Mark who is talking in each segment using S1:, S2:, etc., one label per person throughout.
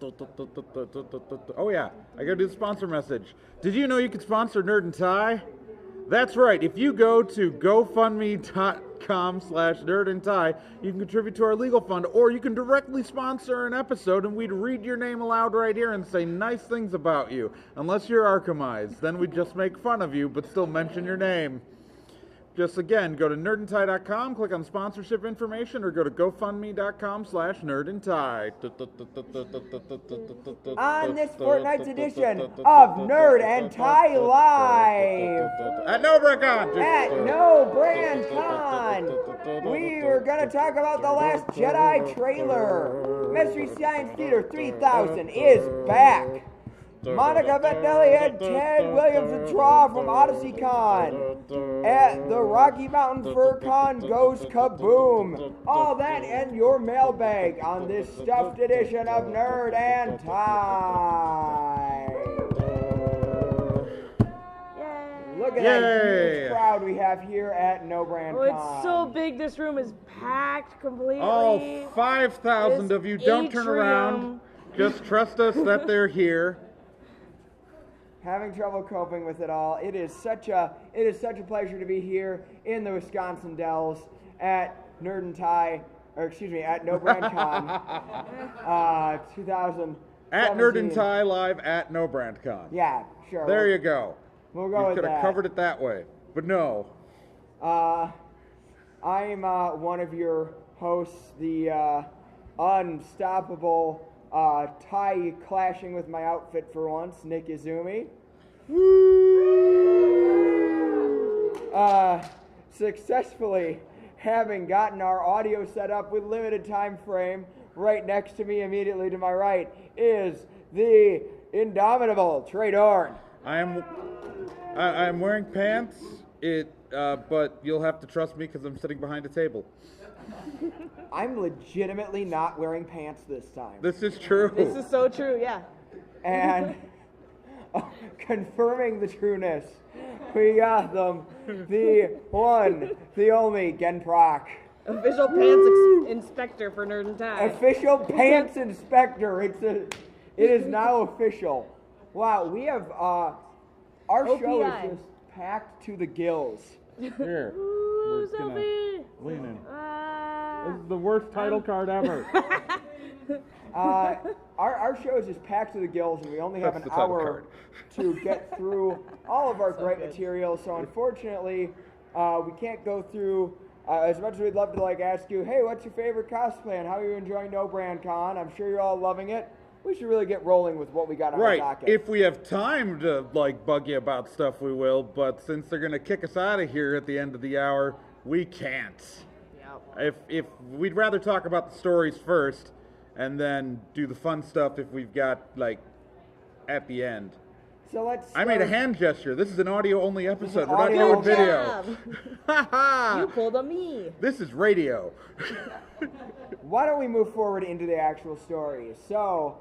S1: Oh yeah, I gotta do the sponsor message. Did you know you could sponsor Nerd and Tie? That's right. If you go to GoFundMe.com/nerdandtie, you can contribute to our legal fund, or you can directly sponsor an episode, and we'd read your name aloud right here and say nice things about you. Unless you're Arcemise, then we'd just make fun of you, but still mention your name. Just again, go to nerdandtie.com, click on sponsorship information, or go to gofundme.com/nerdandtie.
S2: On this fortnight's edition of Nerd and Tie Live
S1: at No Brand Con.
S2: At No Brand Con, we are going to talk about the Last Jedi trailer. Mystery Science Theater 3000 is back. Monica Valentinelli and Ted Williams withdraw from Odyssey Con. At the Rocky Mountain Fur Con goes kaboom. All that and your mailbag on this stuffed edition of Nerd and Tie. Look at that huge crowd we have here at No Brand Con.
S3: Oh, it's so big. This room is packed completely.
S1: All 5,000 of you. Don't turn around. Just trust us that they're here.
S2: Having trouble coping with it all. It is such a pleasure to be here in the Wisconsin Dells at Nerd and Tie, at No Brand Con 2000.
S1: At Nerd and Tie live at No Brand Con.
S2: Yeah, sure.
S1: There you go.
S2: We'll go with that.
S1: You could have covered it that way, but no.
S2: I'm one of your hosts, the unstoppable tie clashing with my outfit for once, Nick Izumi. Successfully having gotten our audio set up with limited time frame. Right next to me, immediately to my right, is the indomitable Trey Dorn.
S1: I'm wearing pants, but you'll have to trust me because I'm sitting behind a table.
S2: I'm legitimately not wearing pants this time.
S1: This is true.
S3: This is so true, yeah.
S2: And confirming the trueness, we got them, the one, the only, Gen Proc.
S3: Official pants inspector for Nerd and Tie.
S2: Official pants inspector. It is now official. Wow, we have, our
S3: OPI.
S2: show is just packed to the gills.
S1: Here.
S3: Ooh,
S1: We're gonna
S3: Sophie.
S1: lean in. This is the worst title card ever.
S2: Our show is just packed to the gills, and we only have an hour to get through all of our great material. So unfortunately, we can't go through as much as we'd love to ask you, hey, what's your favorite cosplay and how are you enjoying No Brand Con? I'm sure you're all loving it. We should really get rolling with what we got on our docket.
S1: If we have time to bug you about stuff, we will. But since they're gonna kick us out of here at the end of the hour, we can't. If we'd rather talk about the stories first, and then do the fun stuff if we've got at the end.
S2: So let's.
S1: I made a hand gesture. This is an audio-only episode. We're not
S2: audio
S1: doing video.
S3: You pulled a me.
S1: This is radio.
S2: Why don't we move forward into the actual story? So,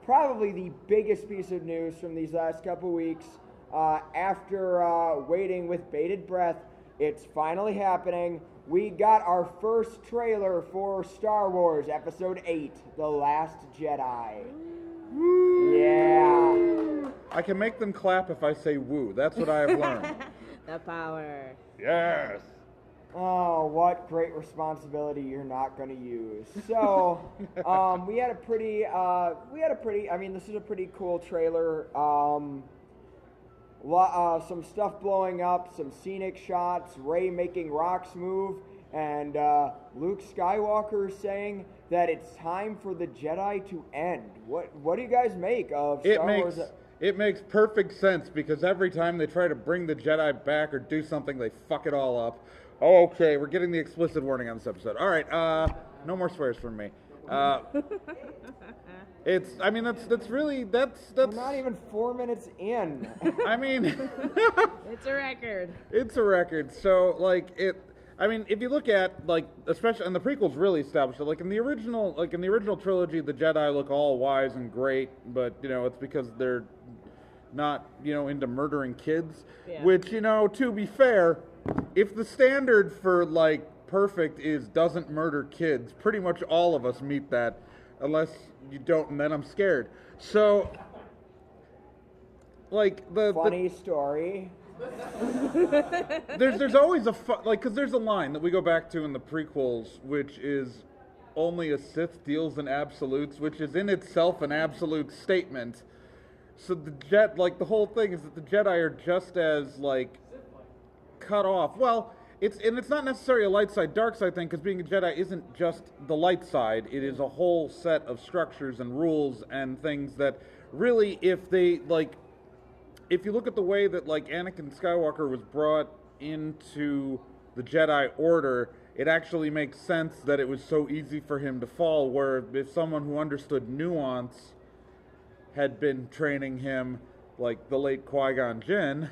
S2: probably the biggest piece of news from these last couple weeks, after waiting with bated breath, it's finally happening. We got our first trailer for Star Wars Episode 8, The Last Jedi. Woo. Yeah.
S1: I can make them clap if I say woo. That's what I have learned.
S3: The power.
S1: Yes.
S2: Oh, what great responsibility you're not going to use. So, we had a pretty, this is a pretty cool trailer. Some stuff blowing up, some scenic shots, Rey making rocks move, and Luke Skywalker saying that it's time for the Jedi to end. What do you guys make of Star Wars?
S1: It makes perfect sense because every time they try to bring the Jedi back or do something, they fuck it all up. Oh, okay, we're getting the explicit warning on this episode. All right, no more swears from me. That's
S2: We're not even 4 minutes in.
S1: I mean,
S3: it's a record.
S1: It's a record. So, if you look at, especially, and the prequels really established it, in the original trilogy, the Jedi look all wise and great, but, it's because they're not, into murdering kids, which, to be fair, if the standard for, perfect is doesn't murder kids, pretty much all of us meet that, unless you don't, and then I'm scared. So, like
S2: Funny story.
S1: there's always because there's a line that we go back to in the prequels, which is only a Sith deals in absolutes, which is in itself an absolute statement. So the whole thing is that the Jedi are just as like cut off. Well, it's not necessarily a light side, dark side thing, because being a Jedi isn't just the light side. It is a whole set of structures and rules and things that really, if you look at the way that like Anakin Skywalker was brought into the Jedi Order, it actually makes sense that it was so easy for him to fall, where if someone who understood nuance had been training him, like the late Qui-Gon Jinn,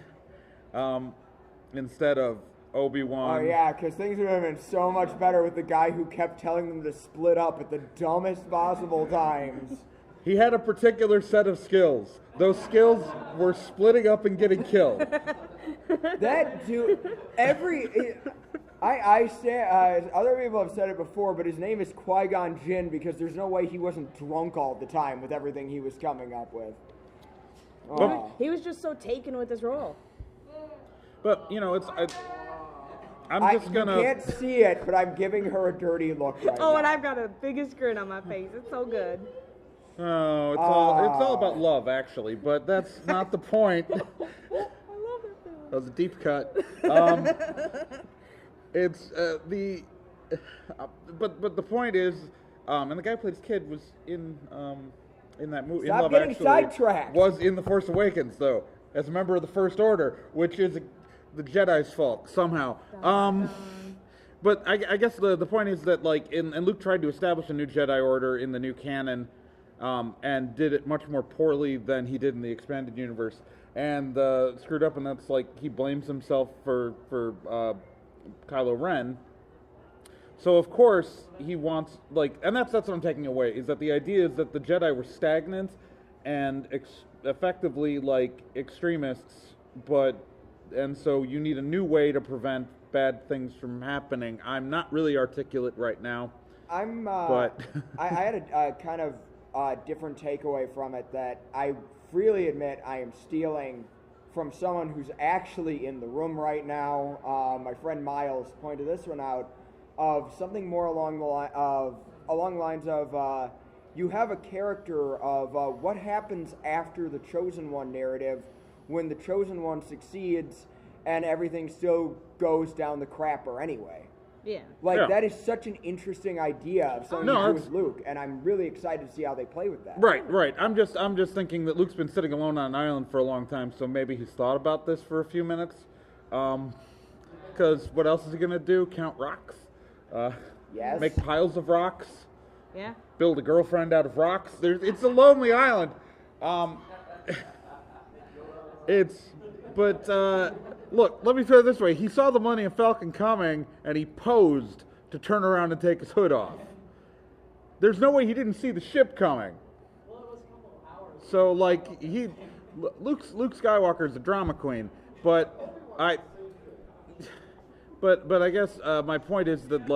S1: instead of Obi-Wan.
S2: Oh yeah, because things would have been so much better with the guy who kept telling them to split up at the dumbest possible times.
S1: He had a particular set of skills. Those skills were splitting up and getting killed.
S2: That dude, I say, other people have said it before, but his name is Qui-Gon Jinn because there's no way he wasn't drunk all the time with everything he was coming up with. Oh.
S3: He was just so taken with his role.
S1: But, you know, I'm just gonna...
S2: You can't see it, but I'm giving her a dirty look right now.
S3: And I've got a biggest grin on my face. It's so good.
S1: Oh, it's all about love, actually, but that's not the point.
S3: I love it.
S1: That was a deep cut. But the point is, and the guy who played his kid was in that movie.
S2: Stop
S1: Love
S2: getting
S1: Actually,
S2: sidetracked.
S1: was in The Force Awakens, though, as a member of the First Order, which is the Jedi's fault somehow. But I guess the point is that and Luke tried to establish a new Jedi Order in the new canon, and did it much more poorly than he did in the expanded universe, and screwed up, and that's he blames himself for Kylo Ren. So of course he wants and that's what I'm taking away, is that the idea is that the Jedi were stagnant and effectively extremists, and so you need a new way to prevent bad things from happening. I'm not really articulate right now. But
S2: I had a kind of different takeaway from it that I freely admit I am stealing from someone who's actually in the room right now. My friend Miles pointed this one out, of something more along the lines of you have a character of what happens after the Chosen One narrative when the Chosen One succeeds and everything still goes down the crapper anyway.
S3: Yeah.
S2: That is such an interesting idea of something to do with Luke, and I'm really excited to see how they play with that.
S1: Right. I'm just thinking that Luke's been sitting alone on an island for a long time, so maybe he's thought about this for a few minutes. Because what else is he going to do? Count rocks?
S2: Yes.
S1: Make piles of rocks?
S3: Yeah.
S1: Build a girlfriend out of rocks? It's a lonely island. Look, let me put it this way. He saw the Millennium Falcon coming, and he posed to turn around and take his hood off. There's no way he didn't see the ship coming. So, Luke Skywalker is a drama queen, but I guess my point is that,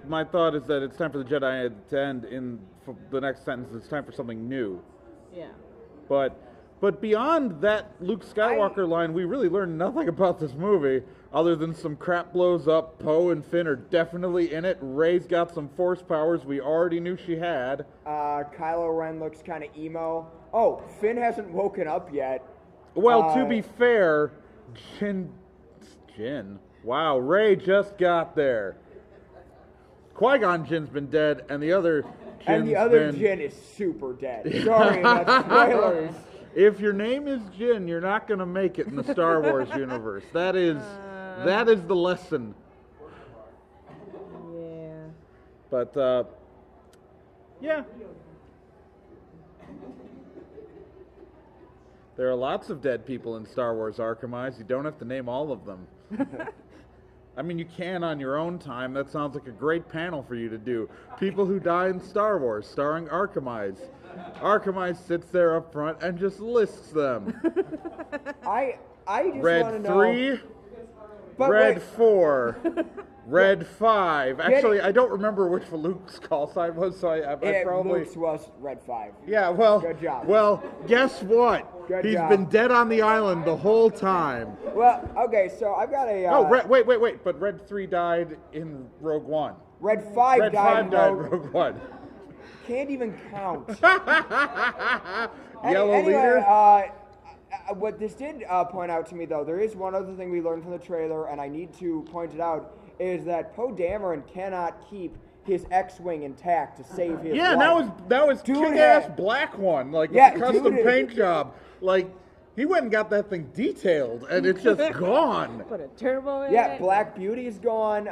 S1: my thought is that it's time for the Jedi to end in the next sentence. It's time for something new.
S3: Yeah.
S1: But beyond that Luke Skywalker line, we really learned nothing about this movie, other than some crap blows up. Poe and Finn are definitely in it. Rey's got some force powers we already knew she had.
S2: Kylo Ren looks kind of emo. Oh, Finn hasn't woken up yet.
S1: Well, to be fair, Jin. Wow, Rey just got there. Qui-Gon Jinn's been dead, and the other
S2: Jin is super dead. Sorry, that's spoilers.
S1: If your name is Jin, you're not going to make it in the Star Wars universe. That is the lesson.
S3: Yeah.
S1: But, yeah. There are lots of dead people in Star Wars, Arcemise. You don't have to name all of them. I mean, you can on your own time. That sounds like a great panel for you to do. People who die in Star Wars, starring Arcemise. Arcemise sits there up front and just lists them.
S2: I just
S1: Red
S2: want to know.
S1: 3,
S2: But
S1: Red
S2: wait.
S1: 4, Red 5. Actually, I don't remember which Luke's call sign was, so I probably...
S2: Luke's was Red 5.
S1: Yeah, well...
S2: Good job.
S1: Well, guess what?
S2: Good
S1: He's
S2: job.
S1: been dead on the island the whole time.
S2: Well, okay, so I've got a...
S1: Wait. But Red 3 died in Rogue One.
S2: Red 5
S1: Red
S2: died
S1: 5
S2: in
S1: died in
S2: Rogue...
S1: Rogue One.
S2: Can't even count.
S1: Yellow leader?
S2: What this did point out to me, though, there is one other thing we learned from the trailer, and I need to point it out, is that Poe Dameron cannot keep his X-Wing intact to save his life.
S1: that was
S2: Dude
S1: kick-ass
S2: had-
S1: black one, like
S2: Yeah,
S1: with the custom
S2: dude-
S1: paint job. Like, he went and got that thing detailed, and it's just gone.
S3: Put a turbo in
S2: Yeah,
S3: it.
S2: Black Beauty's gone.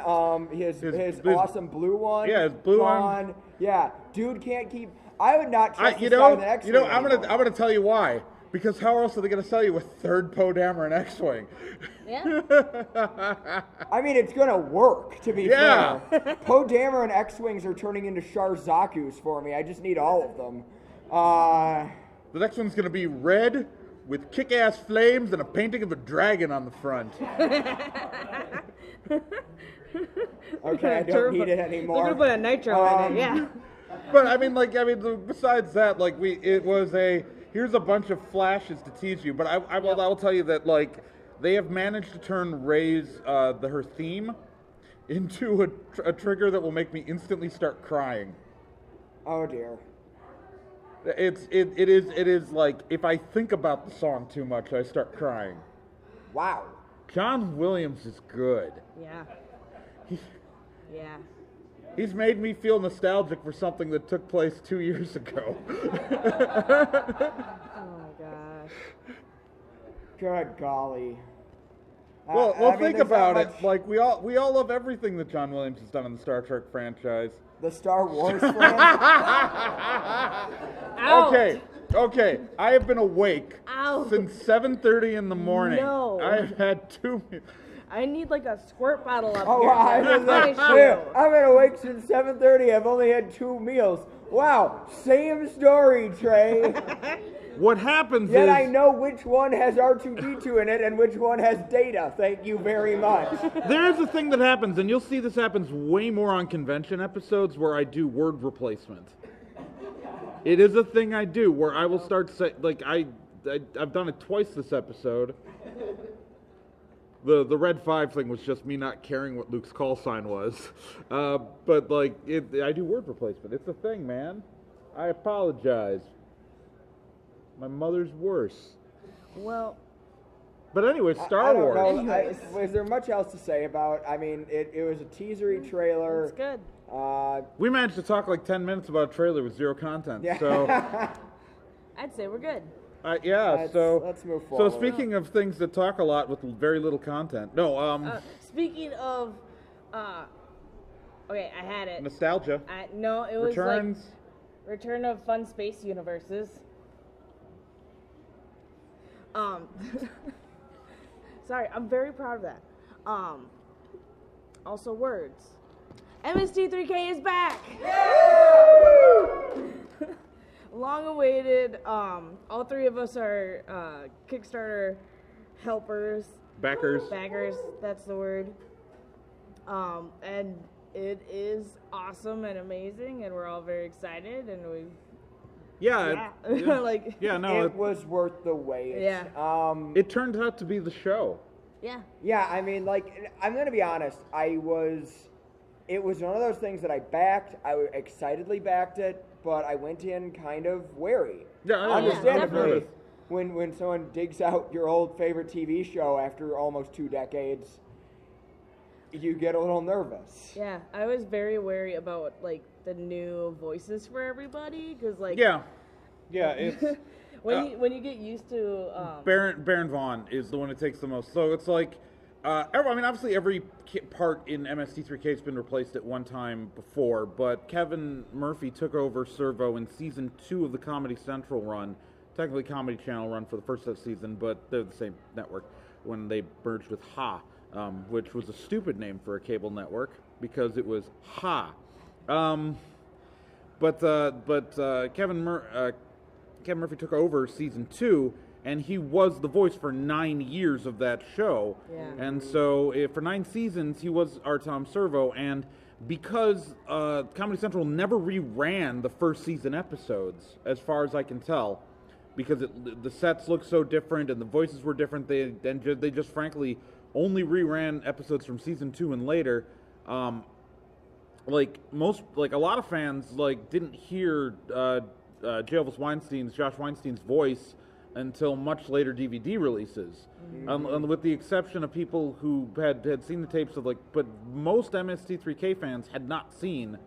S2: His awesome blue one.
S1: Yeah, his blue
S2: gone.
S1: one.
S2: Yeah, dude can't keep. I would not trust
S1: You
S2: this guy with
S1: know,
S2: an X-Wing
S1: I'm
S2: anymore.
S1: gonna tell you why. Because how else are they gonna sell you a third Poe Dameron X-wing?
S3: Yeah.
S2: I mean, it's gonna work, to be
S1: Yeah.
S2: fair. Poe Dameron X-Wings are turning into Char Zakus for me. I just need all of them.
S1: The next one's gonna be red with kick-ass flames and a painting of a dragon on the front.
S2: Okay, I don't need it anymore.
S3: They're gonna put a nitro in it, yeah.
S1: But besides that, here's a bunch of flashes to tease you. But I will tell you that they have managed to turn Rey's her theme into a trigger that will make me instantly start crying.
S2: Oh dear.
S1: It is like if I think about the song too much, I start crying.
S2: Wow.
S1: John Williams is good.
S3: Yeah. Yeah.
S1: He's made me feel nostalgic for something that took place 2 years ago.
S3: Oh my gosh.
S2: Good golly.
S1: Well,
S2: I mean,
S1: think
S2: there's not
S1: about it.
S2: much-
S1: Like we all love everything that John Williams has done in the Star Trek franchise.
S2: The Star Wars franchise.
S3: Ouch.
S1: Okay. I have been awake
S3: Ow.
S1: since 7:30 in the morning.
S3: No.
S1: I've had 2.
S3: I need like a squirt bottle up
S2: Oh,
S3: here.
S2: wow. I was like,
S3: Finish you.
S2: yeah, I've been awake since 7:30. I've only had 2 meals. Wow, same story, Trey.
S1: What happens
S2: Yet
S1: is
S2: I know which one has R2-D2 in it and which one has Data. Thank you very much.
S1: there's a thing that happens, and you'll see this happens way more on convention episodes where I do word replacement. It is a thing I do where I will start I've done it twice this episode. The Red 5 thing was just me not caring what Luke's call sign was. But I do word replacement. It's a thing, man. I apologize. My mother's worse.
S3: Well,
S1: But anyway,
S2: I
S1: Star
S2: don't
S1: Wars.
S2: know. Is there much else to say about? I mean, it was a teasery trailer.
S3: it's good.
S1: We managed to talk like 10 minutes about a trailer with zero content.
S2: Yeah.
S1: So,
S3: I'd say we're good.
S2: Let's move forward.
S1: So speaking of things that talk a lot with very little content. No,
S3: Speaking of, okay, I had it.
S1: nostalgia.
S3: No, it was
S1: Returns.
S3: like Return of Fun Space Universes. Sorry, I'm very proud of that. Also words. MST3K is back. Long awaited. All 3 of us are Kickstarter helpers.
S1: Backers.
S3: Baggers, that's the word. And it is awesome and amazing, and we're all very excited, and we
S1: Yeah.
S3: like
S1: No.
S2: It was worth the wait.
S3: Yeah.
S1: It turned out to be the show.
S3: yeah.
S2: Yeah, I mean, I'm gonna be honest. It was one of those things that I backed. I excitedly backed it, but I went in kind of wary.
S1: Yeah, I know.
S2: Understandably,
S1: Nervous.
S2: when someone digs out your old favorite TV show after almost 2 decades, you get a little nervous.
S3: Yeah, I was very wary about like the new voices for everybody because like
S1: Yeah. It's
S3: when you get used to
S1: Baron Vaughn is the one that takes the most. So it's like, obviously every part in MST3K has been replaced at one time before, but Kevin Murphy took over Servo in season 2 of the Comedy Central run, technically Comedy Channel run for the first season, but they're the same network when they merged with Ha, which was a stupid name for a cable network because it was Ha. But Kevin Murphy took over season 2, and he was the voice for 9 years of that show.
S3: Yeah.
S1: And so for 9 seasons, he was our Tom Servo, and because Comedy Central never reran the first season episodes, as far as I can tell, because the sets look so different and the voices were different, they just frankly only reran episodes from season 2 and later. A lot of fans didn't hear Josh Weinstein's voice until much later DVD releases, with the exception of people who had seen the tapes but most MST3K fans had not seen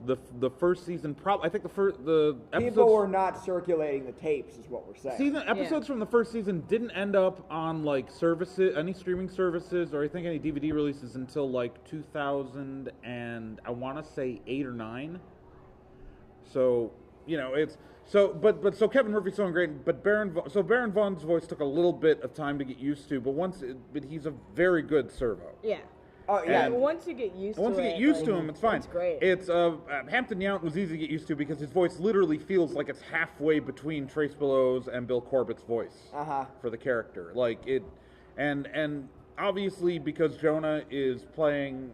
S1: the first season. I think the episodes,
S2: people were not circulating the tapes, is what we're saying.
S1: Episodes from the first season didn't end up on services, any streaming services, or I think any DVD releases until 2000 and I want to say 8 or 9. So so Kevin Murphy's so great, but Baron Von's voice took a little bit of time to get used to, but he's a very good servo.
S3: Yeah.
S2: Oh yeah.
S3: And once you get used to
S1: him, it's fine.
S3: It's great.
S1: It's Hampton Yount was easy to get used to because his voice literally feels like it's halfway between Trace Bellows and Bill Corbett's voice for the character. And obviously because Jonah Ray's playing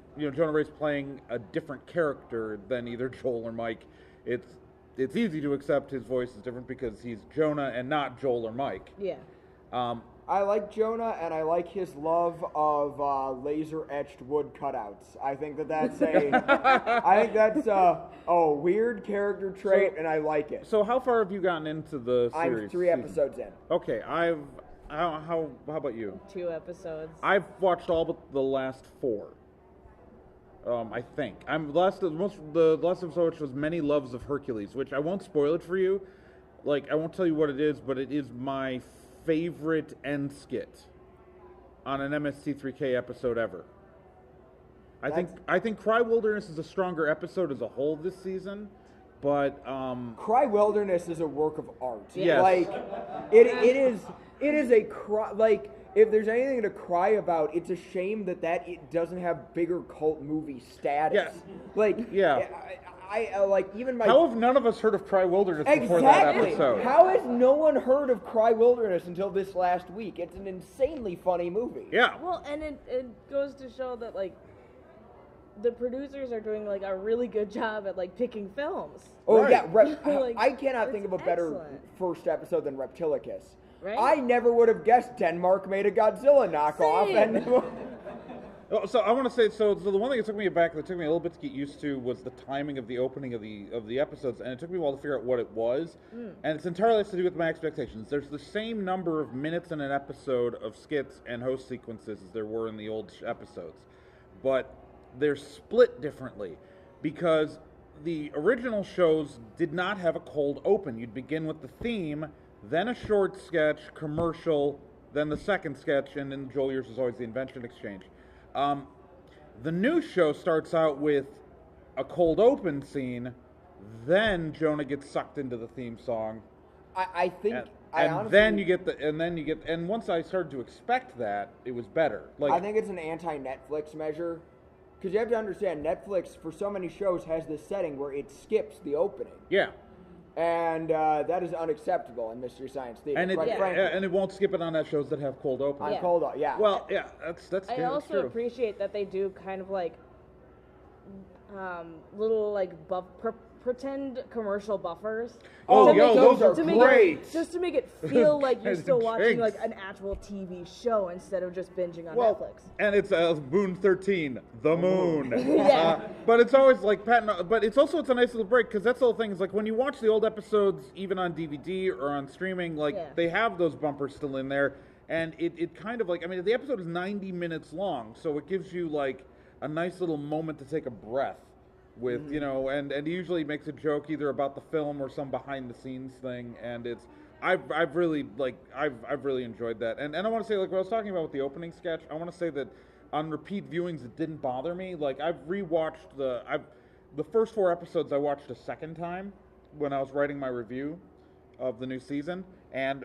S1: a different character than either Joel or Mike, it's easy to accept his voice is different because he's Jonah and not Joel or Mike.
S3: Yeah.
S2: I like Jonah, and I like his love of laser-etched wood cutouts. I think that's a weird character trait, and I like it.
S1: So how far have you gotten into the series?
S2: I'm 3 episodes in.
S1: Okay, how about you?
S3: 2 episodes.
S1: I've watched all but the last 4. I think the last episode, which was Many Loves of Hercules, which I won't spoil it for you. I won't tell you what it is, but it is my favorite end skit on an MST3K episode ever. I think Cry Wilderness is a stronger episode as a whole this season, but
S2: Cry Wilderness is a work of art.
S1: Yes.
S2: It is a cry. If there's anything to cry about, it's a shame that it doesn't have bigger cult movie status.
S1: Yeah.
S2: How
S1: have none of us heard of Cry Wilderness before that episode?
S2: How has no one heard of Cry Wilderness until this last week? It's an insanely funny movie.
S1: Yeah.
S3: Well, and it goes to show that the producers are doing a really good job at picking films.
S2: Oh
S1: right.
S2: Yeah, I cannot think of a better first episode than Reptilicus.
S3: Right?
S2: I never would have guessed Denmark made a Godzilla knockoff.
S1: So I want to say, so the one thing that took me a little bit to get used to was the timing of the opening of the episodes, and it took me a while to figure out what it was, and it's entirely to do with my expectations. There's the same number of minutes in an episode of skits and host sequences as there were in the old episodes, but they're split differently because the original shows did not have a cold open. You'd begin with the theme, then a short sketch, commercial, then the second sketch, and then Joel Years was always the invention exchange. The new show starts out with a cold open scene, then Jonah gets sucked into the theme song. And once I started to expect that, it was better.
S2: I think it's an anti-Netflix measure, because you have to understand Netflix for so many shows has this setting where it skips the opening.
S1: Yeah.
S2: And that is unacceptable in Mystery Science Theater.
S1: And it won't skip it on shows that have cold open.
S2: Yeah.
S1: Well, yeah, that's
S3: I
S1: true.
S3: also appreciate that they do kind of little pretend commercial buffers.
S2: Those are great.
S3: Just to make it feel like you're still watching an actual TV show instead of just binging on Netflix.
S1: And it's Moon 13, the moon.
S3: Yeah.
S1: But it's always but it's a nice little break, because that's the whole thing. Is when you watch the old episodes, even on DVD or on streaming, they have those bumpers still in there, and it kind of the episode is 90 minutes long, so it gives you a nice little moment to take a breath with, and he usually makes a joke either about the film or some behind the scenes thing, and I've really enjoyed that. And I want to say, what I was talking about with the opening sketch, I want to say that on repeat viewings it didn't bother me. I've rewatched the first 4 episodes I watched a second time when I was writing my review of the new season, and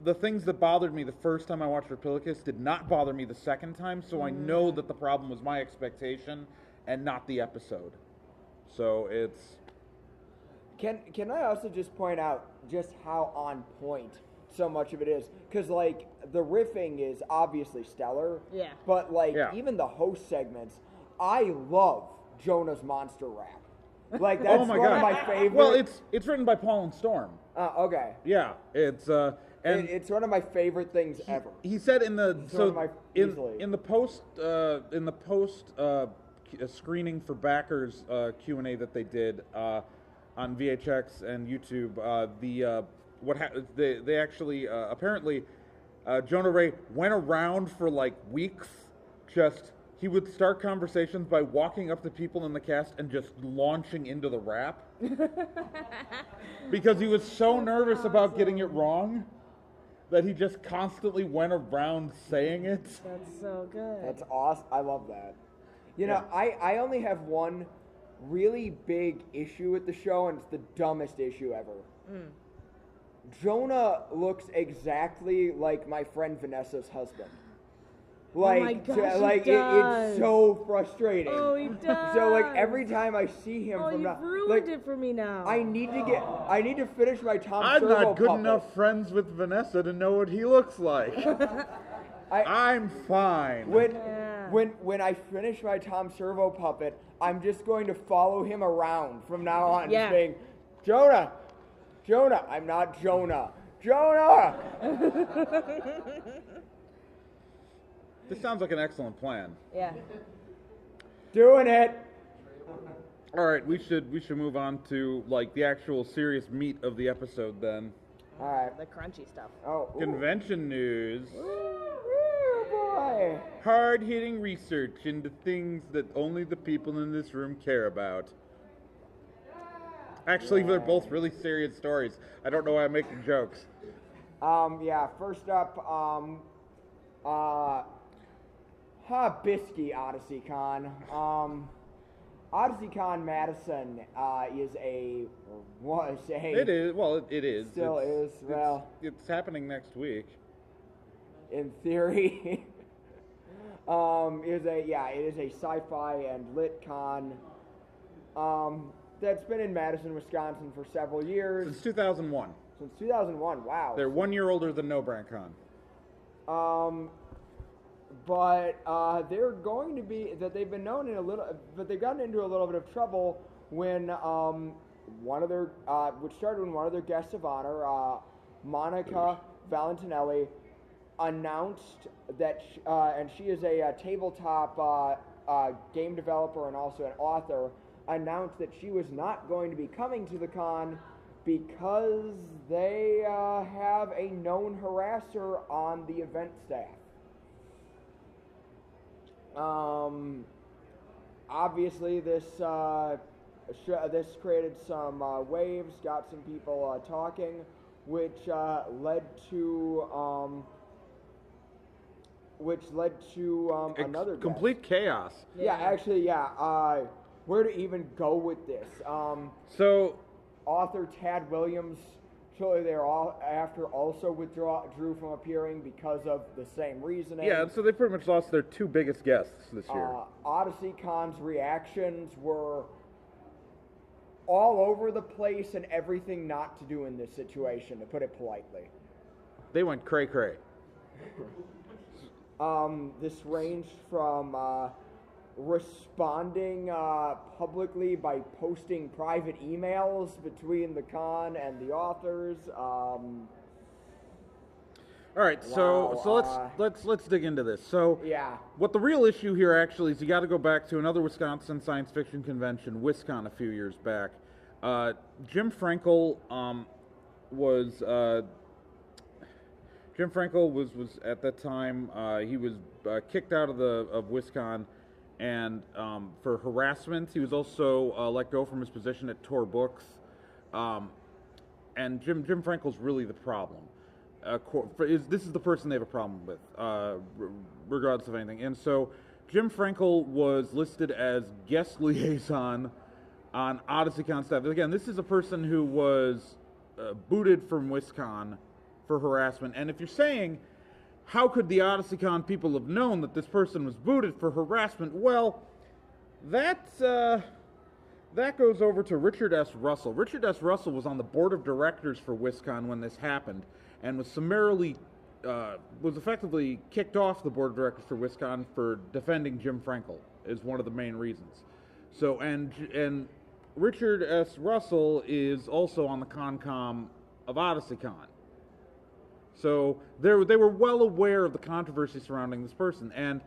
S1: the things that bothered me the first time I watched Reptilicus did not bother me the second time, so I know that the problem was my expectation and not the episode. So it's...
S2: Can I also just point out just how on point so much of it is. Because, like, the riffing is obviously stellar.
S3: Yeah.
S2: But, like,
S1: Yeah.
S2: even the host segments, I love Jonah's monster rap. Like, that's
S1: Oh my
S2: one
S1: God.
S2: of my favorite.
S1: Well, it's written by Paul and Storm.
S2: Okay.
S1: Yeah, it's and
S2: It's one of my favorite things ever.
S1: he said in the
S2: It's one of my-
S1: in
S2: easily.
S1: in the post screening for backers Q&A that they did on VHX and YouTube, they actually apparently Jonah Ray went around for like weeks. He would start conversations by walking up to people in the cast and just launching into the rap because he was so nervous about getting it wrong that he just constantly went around saying it.
S3: That's so good.
S2: That's awesome. I love that. You know, I only have one really big issue with the show, and it's the dumbest issue ever. Jonah looks exactly like my friend Vanessa's husband. Like,
S3: my gosh, he
S2: like
S3: does.
S2: it's so frustrating.
S3: Oh, he does.
S2: So like every time I see him
S3: Oh,
S2: from
S3: you've
S2: now,
S3: ruined
S2: like,
S3: it for me now.
S2: I need to finish my Tom
S1: I'm
S2: Servo
S1: not good
S2: puppet.
S1: enough friends with Vanessa to know what he looks like. I'm fine.
S2: When I finish my Tom Servo puppet, I'm just going to follow him around from now on,
S3: Yeah.
S2: saying, Jonah, I'm not Jonah, Jonah.
S1: This sounds like an excellent plan.
S3: Yeah.
S2: Doing it.
S1: All right, we should move on to like the actual serious meat of the episode then.
S2: All right.
S3: The crunchy stuff.
S2: Oh, ooh.
S1: Convention news.
S2: Ooh, boy.
S1: Hard-hitting research into things that only the people in this room care about. Actually, they're both really serious stories. I don't know why I'm making jokes.
S2: Yeah. First up, Bisky Odyssey Con. Odyssey Con Madison was a.
S1: It is. Well, it is.
S2: Still is. Well,
S1: it's happening next week.
S2: in theory. It is a sci-fi and lit con. That's been in Madison, Wisconsin for several years.
S1: Since 2001.
S2: Since 2001. Wow.
S1: They're 1 year older than No Brand Con.
S2: But they're going to be that they've been known in a little, but they've gotten into a little bit of trouble when which started when one of their guests of honor, Monica Valentinelli, announced that, and she is a tabletop game developer and also an author, announced that she was not going to be coming to the con because they have a known harasser on the event staff. Obviously, this created some waves, got some people talking, which led to another guest.
S1: Complete chaos.
S2: Yeah, actually, yeah. Where to even go with this?
S1: So,
S2: Author Tad Williams, shortly thereafter, also withdrew from appearing because of the same reasoning.
S1: yeah, so they pretty much lost their two biggest guests this year.
S2: Odyssey Con's reactions were all over the place and everything not to do in this situation, to put it politely.
S1: They went cray-cray.
S2: This ranged from responding publicly by posting private emails between the con and the authors.
S1: All right, so let's dig into this. So
S2: Yeah.
S1: what the real issue here actually is you got to go back to another Wisconsin science fiction convention, WisCon, a few years back. Jim Frankel was at that time he was kicked out of WisCon and for harassment. He was also let go from his position at Tor Books, and Jim Frankel's really the problem. This is the person they have a problem with, regardless of anything. And so Jim Frankel was listed as guest liaison on Odyssey Con staff. Again, this is a person who was booted from WisCon for harassment. And if you're saying, how could the Odyssey Con people have known that this person was booted for harassment? Well, that goes over to Richard S. Russell. Richard S. Russell was on the board of directors for WisCon when this happened. and was summarily was effectively kicked off the board of directors for WisCon for defending Jim Frankel is one of the main reasons. So and Richard S. Russell is also on the ConCom of Odyssey Con. So they were well aware of the controversy surrounding this person, and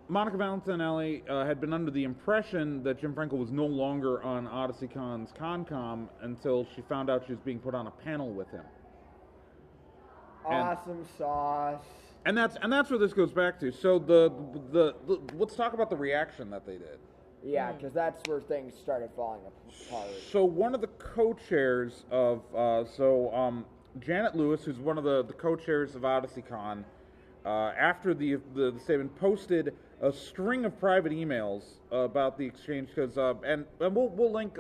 S1: Monica Valentinelli had been under the impression that Jim Frankel was no longer on Odyssey Con's ConCom until she found out she was being put on a panel with him.
S2: Awesome sauce.
S1: And that's where this goes back to. So the let's talk about the reaction that they did.
S2: Yeah, because that's where things started falling apart.
S1: So one of the co-chairs of Janet Lewis, who's one of the co-chairs of Odyssey Con, after the statement, posted a string of private emails about the exchange because and we'll link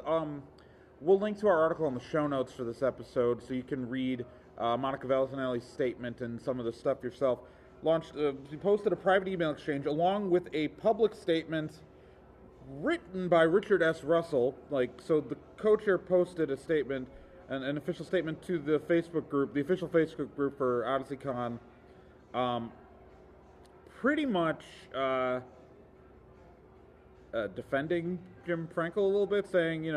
S1: to our article in the show notes for this episode so you can read Monica Valentinelli's statement and some of the stuff yourself. She posted a private email exchange along with a public statement written by Richard S. Russell. So the co-chair posted a statement, an official statement to the Facebook group, the official Facebook group for Odyssey Con, pretty much defending Jim Frankel a little bit, saying,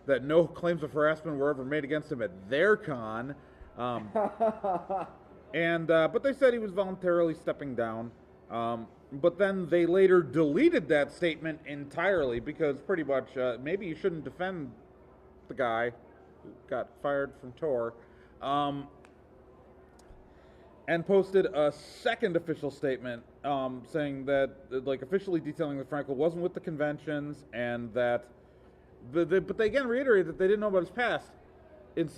S1: that no claims of harassment were ever made against him at their con. But they said he was voluntarily stepping down. But then they later deleted that statement entirely because pretty much maybe you shouldn't defend the guy who got fired from Tor. And posted a second official statement saying that, officially detailing that Frankel wasn't with the conventions and that, but they again reiterated that they didn't know about his past. That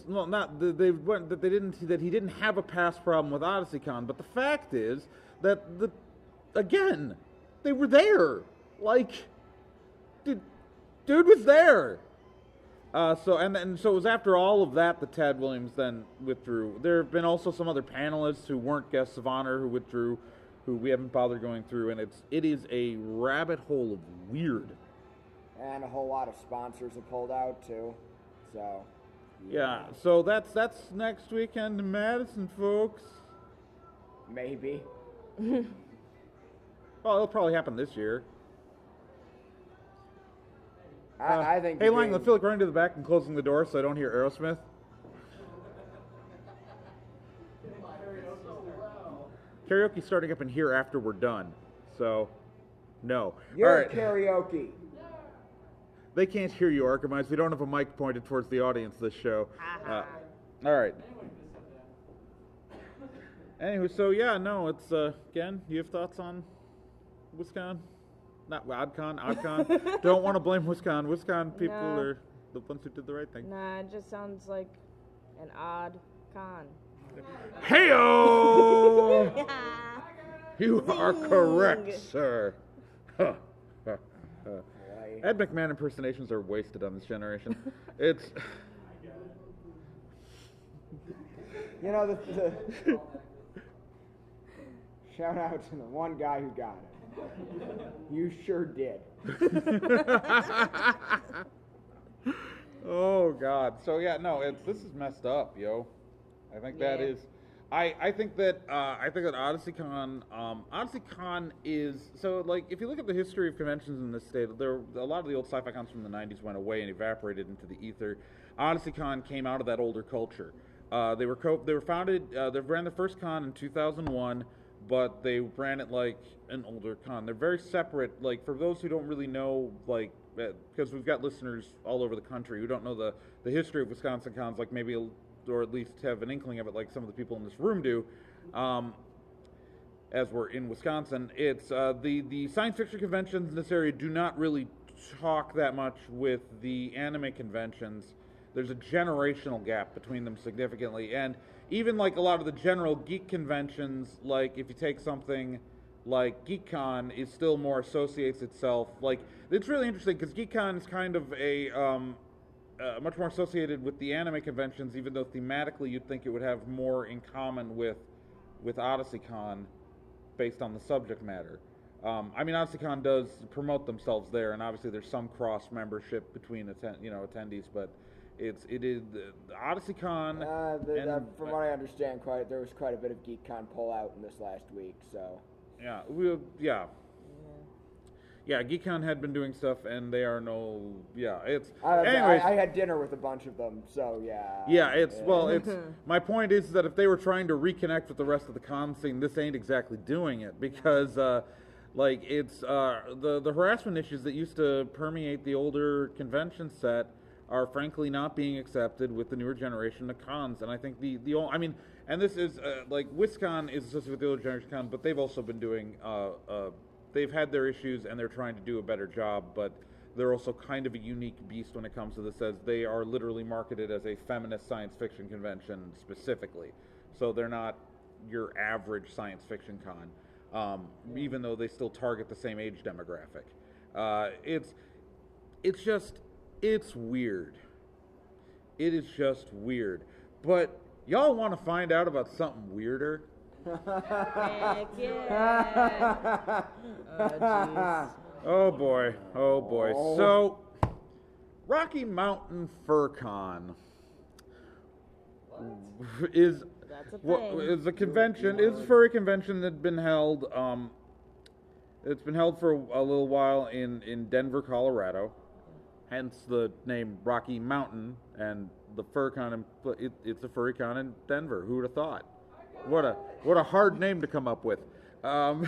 S1: he didn't have a past problem with Odyssey Con, but the fact is that they were there. Dude was there. So it was after all of that that Tad Williams then withdrew. There have been also some other panelists who weren't guests of honor who withdrew, who we haven't bothered going through, and it is a rabbit hole of weird.
S2: And a whole lot of sponsors have pulled out too. So
S1: yeah, so that's next weekend in Madison, folks.
S2: Maybe.
S1: Well, it'll probably happen this year.
S2: I think.
S1: Hey, Lang, I feel like running to the back and closing the door so I don't hear Aerosmith. Karaoke's starting up in here after we're done, so no.
S2: You're
S1: all right.
S2: Karaoke.
S1: They can't hear you, Arcemise. We don't have a mic pointed towards the audience this show. All right. Anywho, so yeah, no, it's again. You have thoughts on WisCon? Not OddCon. Don't want to blame WisCon. WisCon people are the ones who did the right thing.
S3: Nah, it just sounds like an odd con.
S1: Heyo! You are correct, sir. Ed McMahon impersonations are wasted on this generation. It's
S2: the shout out to the one guy who got it. You sure did.
S1: Oh God. So yeah, no, this is messed up, yo. I think that is. I think that Odyssey Con is so if you look at the history of conventions in this state, a lot of the old sci-fi cons from the 90s went away and evaporated into the ether. Odyssey Con came out of that older culture. They were founded. They ran their first con in 2001, but they ran it like an older con. They're very separate. For those who don't really know, because we've got listeners all over the country who don't know the history of Wisconsin cons, or at least have an inkling of it, like some of the people in this room do, as we're in Wisconsin. It's the science fiction conventions in this area do not really talk that much with the anime conventions. There's a generational gap between them significantly, and even a lot of the general geek conventions, if you take something like GeekCon, it still more associates itself. It's really interesting because GeekCon is kind of a much more associated with the anime conventions, even though thematically you'd think it would have more in common with Odyssey Con based on the subject matter. Odyssey Con does promote themselves there, and obviously there's some cross membership between attendees, but it is the Odyssey Con.
S2: From what I understand, there was quite a bit of GeekCon pullout in this last week. So
S1: yeah, GeekCon had been doing stuff, and they are it's. Anyways,
S2: I had dinner with a bunch of them, so yeah.
S1: Yeah, it's my point is that if they were trying to reconnect with the rest of the con scene, this ain't exactly doing it because, the harassment issues that used to permeate the older convention set are frankly not being accepted with the newer generation of cons, and I think and this is WisCon is associated with the older generation con, but they've also been doing they've had their issues and they're trying to do a better job, but they're also kind of a unique beast when it comes to this, as they are literally marketed as a feminist science fiction convention specifically. So they're not your average science fiction con, even though they still target the same age demographic. It's weird. It is just weird. But y'all want to find out about something weirder?
S3: Heck yeah.
S1: Oh boy. So, Rocky Mountain Fur Con is a convention. It's a furry convention that's been held. It's been held for a little while in Denver, Colorado. Hence the name Rocky Mountain, and the Fur Con. It's a furry con in Denver. Who would have thought? What a hard name to come up with. I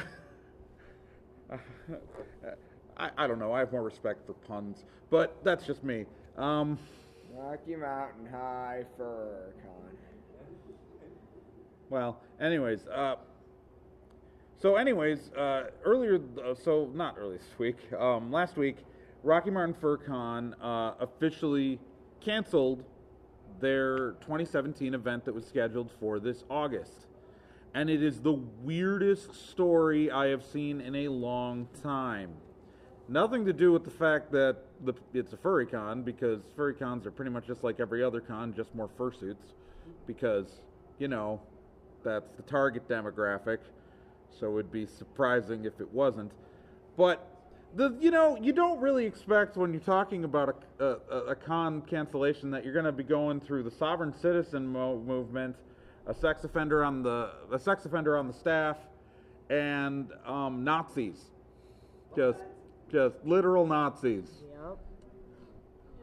S1: don't know. I have more respect for puns, but that's just me.
S2: Rocky Mountain High Fur Con.
S1: Well, anyways, not earlier this week, last week, Rocky Mountain Fur Con officially canceled their 2017 event that was scheduled for this August. And it is the weirdest story I have seen in a long time. Nothing to do with the fact that it's a furry con, because furry cons are pretty much just like every other con, just more fursuits, because, that's the target demographic, so it'd be surprising if it wasn't. But, you don't really expect when you're talking about a con cancellation that you're going to be going through the sovereign citizen movement, a sex offender on the staff, and Nazis, just literal Nazis.
S3: Yep.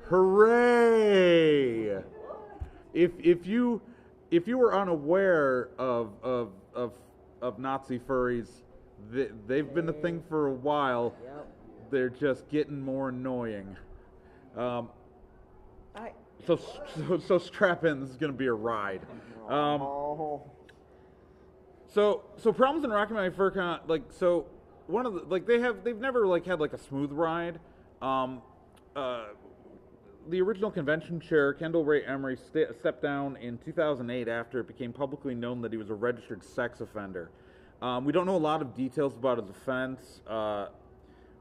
S1: Hooray! If you were unaware of Nazi furries, they've been a thing for a while.
S3: Yep.
S1: They're just getting more annoying. So strap in. This is going to be a ride. So problems in Rocky Mountain Fur Con, they've never had a smooth ride. The original convention chair, Kendall Ray Emery, stepped down in 2008 after it became publicly known that he was a registered sex offender. We don't know a lot of details about his offense.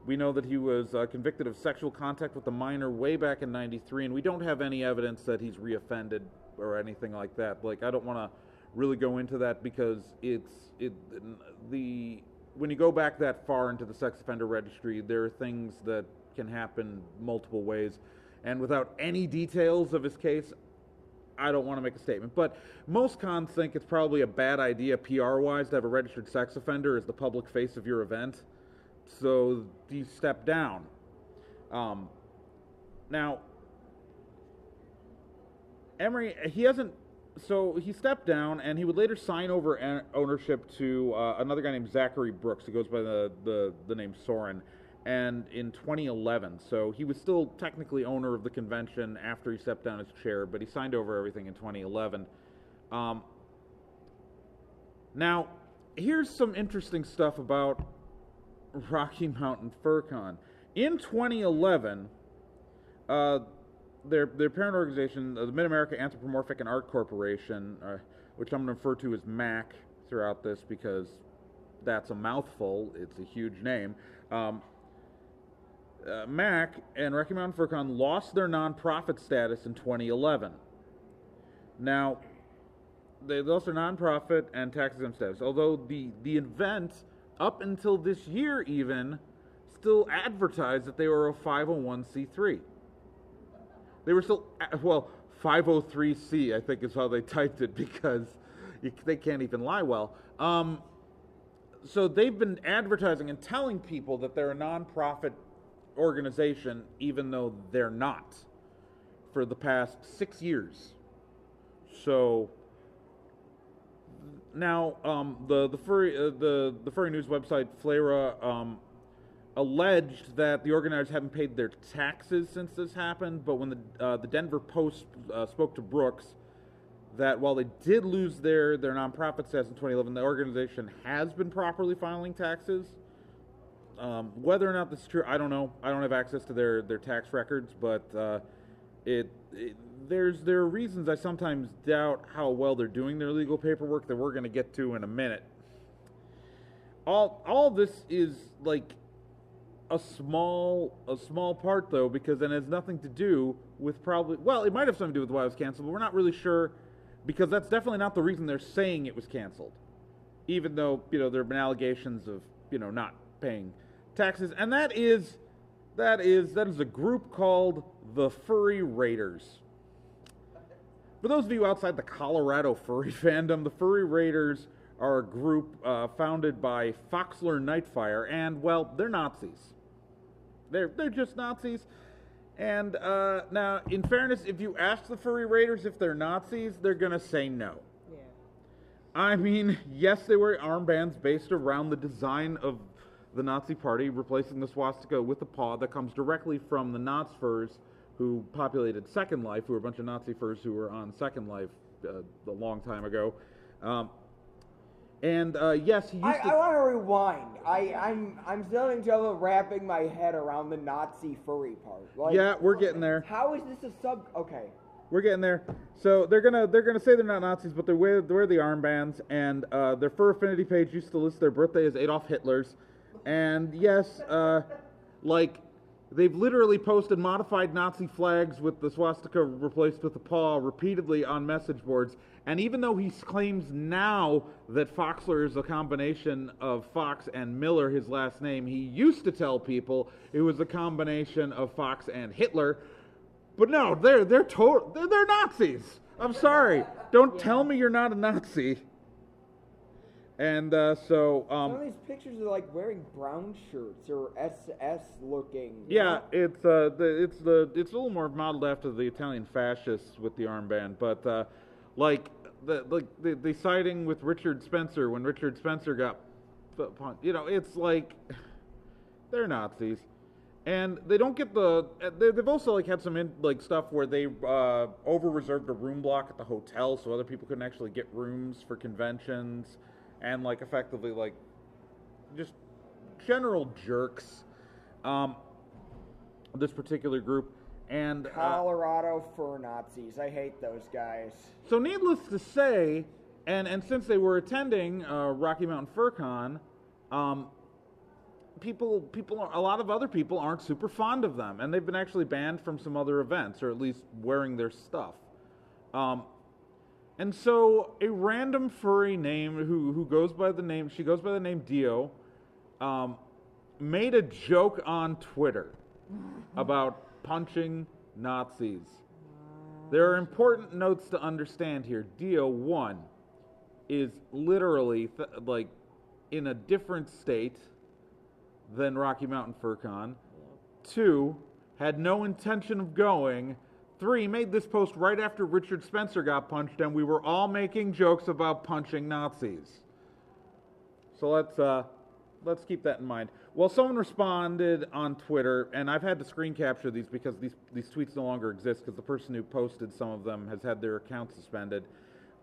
S1: We know that he was convicted of sexual contact with a minor way back in '93, and we don't have any evidence that he's reoffended or anything like that. I don't want to really go into that because when you go back that far into the sex offender registry, there are things that can happen multiple ways. And without any details of his case, I don't want to make a statement. But most cons think it's probably a bad idea PR-wise to have a registered sex offender as the public face of your event. So he stepped down. Now, Emery, he stepped down, and he would later sign over ownership to another guy named Zachary Brooks, who goes by the name Soren, and in 2011. So he was still technically owner of the convention after he stepped down as chair, but he signed over everything in 2011. Now, here's some interesting stuff about Rocky Mountain Fur Con. In 2011, their parent organization, the Mid-America Anthropomorphic and Art Corporation, which I'm going to refer to as MAC throughout this because that's a mouthful, it's a huge name. MAC and Rocky Mountain Fur Con lost their nonprofit status in 2011. Now, they lost their nonprofit and tax-exempt status, although the event, up until this year even, still advertised that they were a 501c3. They were still, well, 503C, I think is how they typed it, because they can't even lie well. So they've been advertising and telling people that they're a nonprofit organization, even though they're not, for the past 6 years. So now the furry news website Flera alleged that the organizers haven't paid their taxes since this happened, but when the Denver Post spoke to Brooks, that while they did lose their nonprofit status in 2011, the organization has been properly filing taxes. Whether or not this is true, I don't know. I don't have access to their tax records, but there are reasons I sometimes doubt how well they're doing their legal paperwork that we're going to get to in a minute. All this is like a small part, though, because it has nothing to do with it might have something to do with why it was canceled, but we're not really sure, because that's definitely not the reason they're saying it was canceled, even though there have been allegations of not paying taxes. And that is a group called the Furry Raiders. For those of you outside the Colorado furry fandom, the Furry Raiders are a group founded by Foxler Nightfire, and well, they're Nazis. They're just Nazis. And now, in fairness, if you ask the Furry Raiders if they're Nazis, they're gonna say no.
S3: Yeah.
S1: I mean, yes, they wear armbands based around the design of the Nazi Party, replacing the swastika with a paw that comes directly from the Nazi furs who populated Second Life, who were a bunch of Nazi furs who were on Second Life a long time ago. Yes, he used to...
S2: I want to rewind. I'm still having trouble wrapping my head around the Nazi furry part. Like,
S1: yeah, we're getting there.
S2: How is this a sub... Okay.
S1: We're getting there. So they're gonna say they're not Nazis, but they wear the armbands, and their fur affinity page used to list their birthday as Adolf Hitler's. And yes, they've literally posted modified Nazi flags with the swastika replaced with a paw repeatedly on message boards. And even though he claims now that Foxler is a combination of Fox and Miller, his last name, he used to tell people it was a combination of Fox and Hitler. But no, they're Nazis. I'm sorry. Don't tell me you're not a Nazi. And
S2: some of these pictures are like wearing brown shirts or SS looking.
S1: Yeah, it's a little more modeled after the Italian fascists with the armband, but the siding with Richard Spencer when Richard Spencer got punched. It's like they're Nazis, and they don't get they've also had some stuff where they over reserved a room block at the hotel so other people couldn't actually get rooms for conventions. And effectively just general jerks, this particular group. And
S2: Colorado fur Nazis. I hate those guys.
S1: So needless to say, and since they were attending Rocky Mountain Fur Con, a lot of other people aren't super fond of them, and they've been actually banned from some other events, or at least wearing their stuff. And so a random furry name who goes by the name Dio, made a joke on Twitter about punching Nazis. There are important notes to understand here. Dio, 1, is literally in a different state than Rocky Mountain Fur Con. 2, had no intention of going. 3, made this post right after Richard Spencer got punched, and we were all making jokes about punching Nazis. So let's keep that in mind. Well, someone responded on Twitter, and I've had to screen capture these because these tweets no longer exist because the person who posted some of them has had their account suspended.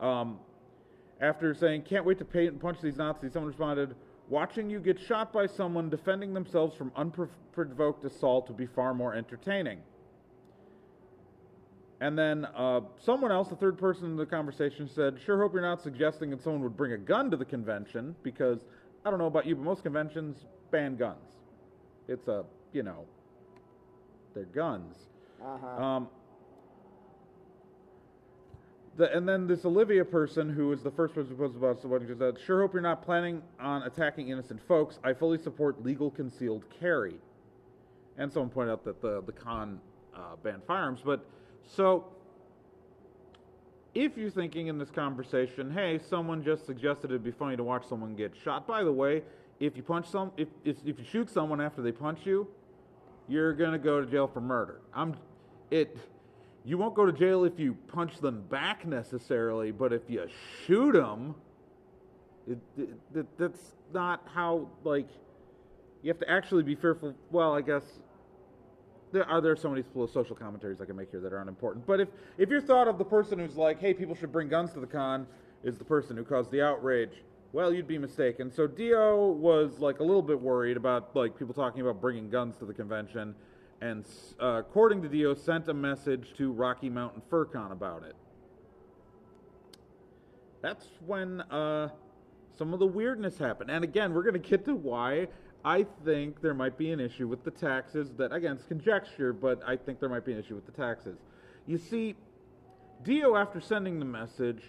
S1: After saying, "Can't wait to pay and punch these Nazis," someone responded, "Watching you get shot by someone defending themselves from unprovoked assault would be far more entertaining." And then someone else, the third person in the conversation, said, "Sure hope you're not suggesting that someone would bring a gun to the convention, because I don't know about you, but most conventions ban guns. It's they're guns."
S2: Uh-huh.
S1: And then this Olivia person, who was the first person who posted about what she said, "Sure hope you're not planning on attacking innocent folks. I fully support legal concealed carry." And someone pointed out that the con banned firearms, but So, if you're thinking in this conversation, hey, someone just suggested it'd be funny to watch someone get shot. By the way, if you if you shoot someone after they punch you, you're gonna go to jail for murder. You won't go to jail if you punch them back necessarily, but if you shoot them, that's not how, like, you have to actually be fearful. Well, I guess there are so many social commentaries I can make here that are unimportant. But if you're thought of the person who's like, hey, people should bring guns to the con, is the person who caused the outrage, well, you'd be mistaken. So Dio was like a little bit worried about like people talking about bringing guns to the convention, and according to Dio, sent a message to Rocky Mountain FurCon about it. That's when some of the weirdness happened. And again, we're going to get to why I think there might be an issue with the taxes. That, again, it's conjecture, but I think there might be an issue with the taxes. You see, Dio, after sending the message,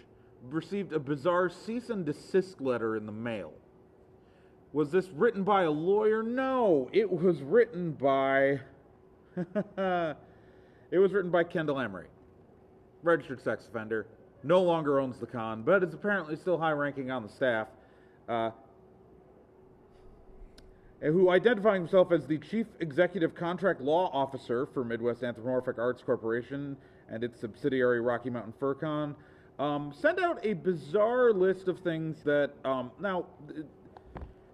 S1: received a bizarre cease and desist letter in the mail. Was this written by a lawyer? No, it was written by Kendall Emery, registered sex offender, no longer owns the con, but is apparently still high-ranking on the staff, who identifying himself as the Chief Executive Contract Law Officer for Midwest Anthropomorphic Arts Corporation and its subsidiary Rocky Mountain FurCon, sent out a bizarre list of things that, now,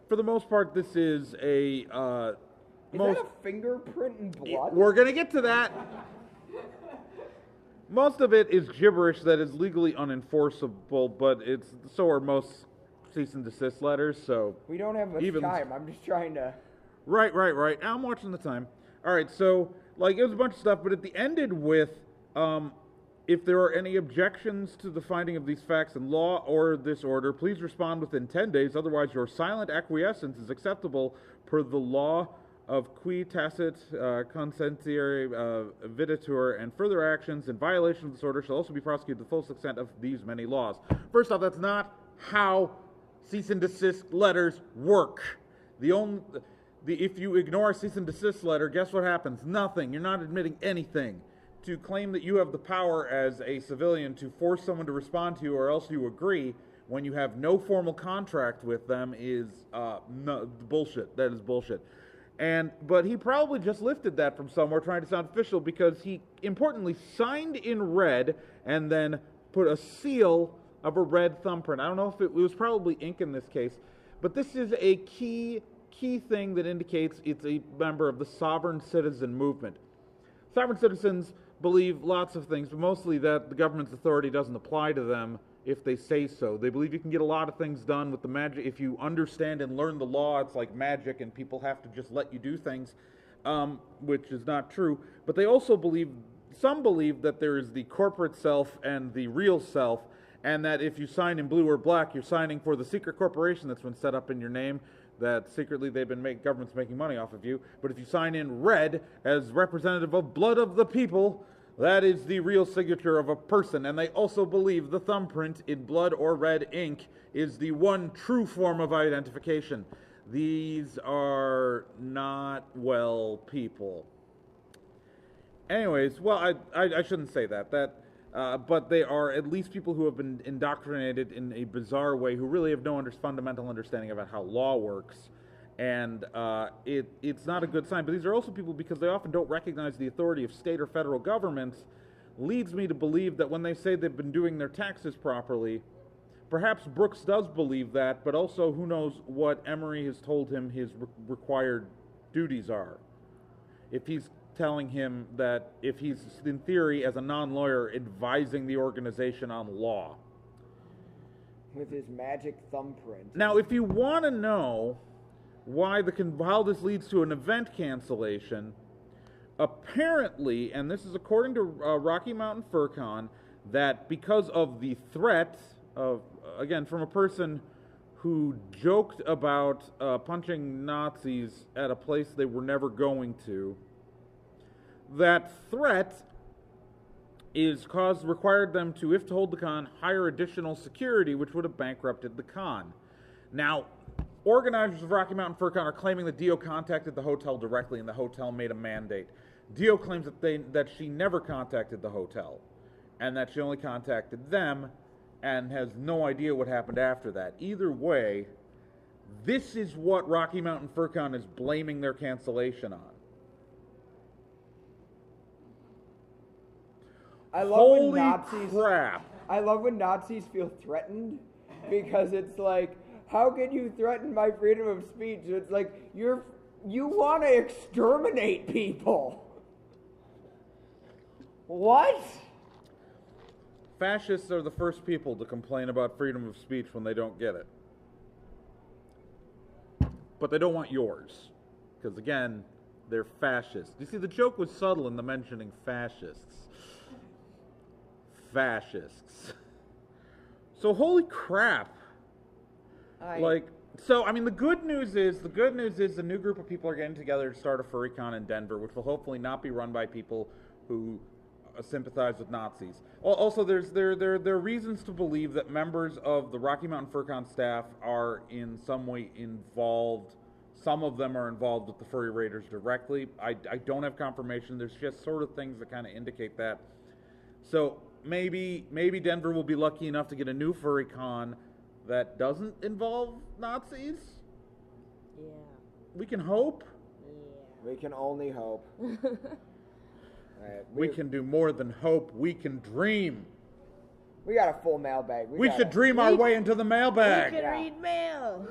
S1: for the most part, this is a,
S2: Is that a fingerprint in blood?
S1: We're going to get to that. Most of it is gibberish that is legally unenforceable, but so are most cease and desist letters, so...
S2: We don't have much time, I'm just trying to...
S1: Right. I'm watching the time. Alright, so, like, it was a bunch of stuff, but it ended with, if there are any objections to the finding of these facts in law or this order, please respond within 10 days, otherwise your silent acquiescence is acceptable per the law of qui tacit consentiare videtur, and further actions in violation of this order shall also be prosecuted to the fullest extent of these many laws. First off, that's not how cease and desist letters work. If you ignore a cease and desist letter, guess what happens? Nothing. You're not admitting anything. To claim that you have the power as a civilian to force someone to respond to you or else you agree when you have no formal contract with them is bullshit. That is bullshit. But he probably just lifted that from somewhere trying to sound official, because he importantly signed in red and then put a seal of a red thumbprint. I don't know if it was probably ink in this case, but this is a key thing that indicates it's a member of the sovereign citizen movement. Sovereign citizens believe lots of things, but mostly that the government's authority doesn't apply to them if they say so. They believe you can get a lot of things done with the magic. If you understand and learn the law, it's like magic and people have to just let you do things, which is not true. But they also some believe that there is the corporate self and the real self, and that if you sign in blue or black, you're signing for the secret corporation that's been set up in your name, that secretly government's making money off of you. But if you sign in red as representative of blood of the people, that is the real signature of a person. And they also believe the thumbprint in blood or red ink is the one true form of identification. These are not well people. Anyways, well, I shouldn't say that. But they are at least people who have been indoctrinated in a bizarre way, who really have no fundamental understanding about how law works. And it's not a good sign. But these are also people, because they often don't recognize the authority of state or federal governments, leads me to believe that when they say they've been doing their taxes properly, perhaps Brooks does believe that, but also who knows what Emery has told him his required duties are. If he's telling him that, if he's, in theory, as a non-lawyer, advising the organization on law.
S2: With his magic thumbprint.
S1: Now, if you want to know how this leads to an event cancellation, apparently, and this is according to Rocky Mountain FurCon, that because of the threat of, again, from a person who joked about punching Nazis at a place they were never going to, that threat required them to, if to hold the con, hire additional security, which would have bankrupted the con. Now, organizers of Rocky Mountain FurCon are claiming that Dio contacted the hotel directly and the hotel made a mandate. Dio claims that she never contacted the hotel, and that she only contacted them, and has no idea what happened after that. Either way, this is what Rocky Mountain FurCon is blaming their cancellation on. Holy crap!
S2: I love when Nazis feel threatened, because it's like, how can you threaten my freedom of speech? It's like you want to exterminate people. What?
S1: Fascists are the first people to complain about freedom of speech when they don't get it. But they don't want yours. Because, again, they're fascists. You see, the joke was subtle in the mentioning fascists. Fascists. So, holy crap. The good news is a new group of people are getting together to start a FurryCon in Denver, which will hopefully not be run by people who sympathize with Nazis. Also, there are reasons to believe that members of the Rocky Mountain FurCon staff are in some way involved. Some of them are involved with the Furry Raiders directly. I don't have confirmation. There's just sort of things that kind of indicate that. So maybe Denver will be lucky enough to get a new FurryCon that doesn't involve Nazis.
S3: Yeah.
S1: We can hope.
S2: Yeah. We can only hope. Right,
S1: we can do more than hope. We can dream.
S2: We got a full mailbag.
S1: We should dream our way into the mailbag.
S3: We can read mail.